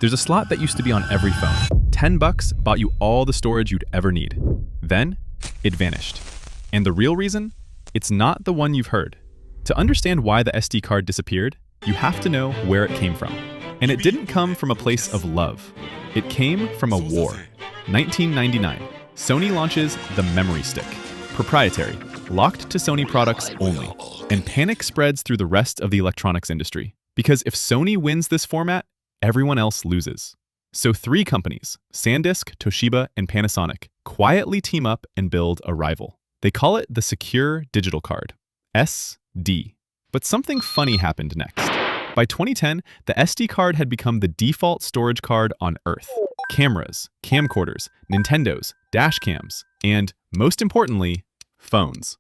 There's a slot that used to be on every phone. 10 bucks bought you all the storage you'd ever need. Then, it vanished. And the real reason? It's not the one you've heard. To understand why the SD card disappeared, you have to know where it came from. And it didn't come from a place of love. It came from a war. 1999, Sony launches the memory stick. Proprietary, locked to Sony products only. And panic spreads through the rest of the electronics industry. Because if Sony wins this format, everyone else loses. So 3 companies, SanDisk, Toshiba, and Panasonic, quietly team up and build a rival. They call it the Secure Digital Card, SD. But something funny happened next. By 2010, the SD card had become the default storage card on Earth. Cameras, camcorders, Nintendos, dash cams, and, most importantly, phones.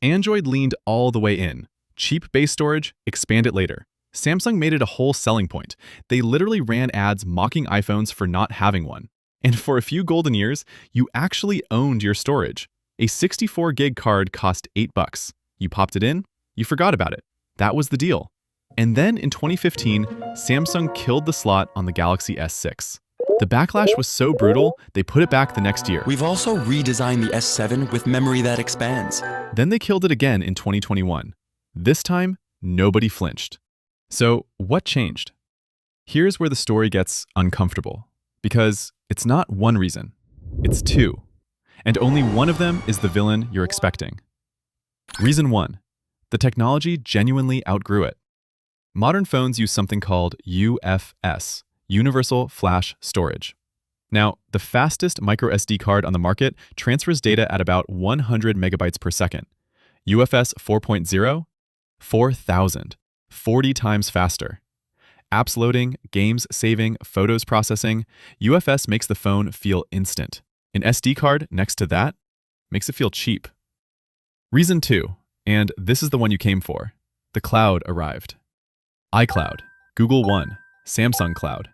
Android leaned all the way in. Cheap base storage, expand it later. Samsung made it a whole selling point. They literally ran ads mocking iPhones for not having one. And for a few golden years, you actually owned your storage. A 64 gig card cost $8. You popped it in, you forgot about it. That was the deal. And then in 2015, Samsung killed the slot on the Galaxy S6. The backlash was so brutal, they put it back the next year. We've also redesigned the S7 with memory that expands. Then they killed it again in 2021. This time, nobody flinched. So what changed? Here's where the story gets uncomfortable. Because it's not one reason, it's 2. And only one of them is the villain you're expecting. Reason 1. The technology genuinely outgrew it. Modern phones use something called UFS, Universal Flash Storage. Now, the fastest microsd card on the market transfers data at about 100 megabytes per second. UFS 4.0, 4,000, 40 times faster. Apps loading, games saving, photos processing, UFS makes the phone feel instant. An SD card next to that makes it feel cheap. Reason 2, and this is the one you came for. The cloud arrived. iCloud, Google One, Samsung Cloud.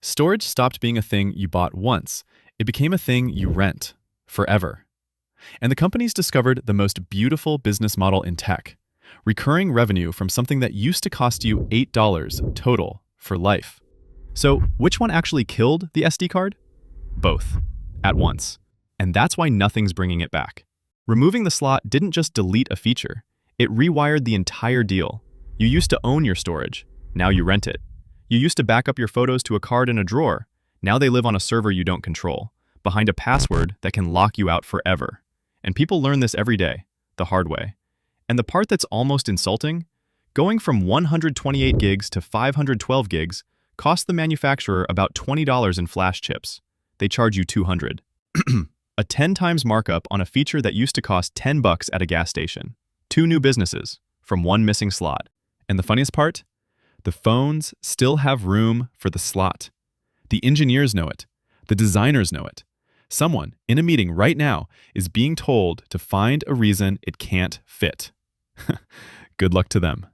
Storage stopped being a thing you bought once. It became a thing you rent, forever. And the companies discovered the most beautiful business model in tech. Recurring revenue from something that used to cost you $8 total for life. So which one actually killed the SD card? Both, at once. And that's why nothing's bringing it back. Removing the slot didn't just delete a feature. It rewired the entire deal. You used to own your storage. Now you rent it. You used to back up your photos to a card in a drawer. Now they live on a server you don't control, behind a password that can lock you out forever. And people learn this every day, the hard way. And the part that's almost insulting, going from 128 gigs to 512 gigs cost the manufacturer about $20 in flash chips. They charge you $200. A 10 times markup on a feature that used to cost $10 at a gas station. 2 new businesses from 1 missing slot. And the funniest part? The phones still have room for the slot. The engineers know it. The designers know it. Someone in a meeting right now is being told to find a reason it can't fit. Good luck to them.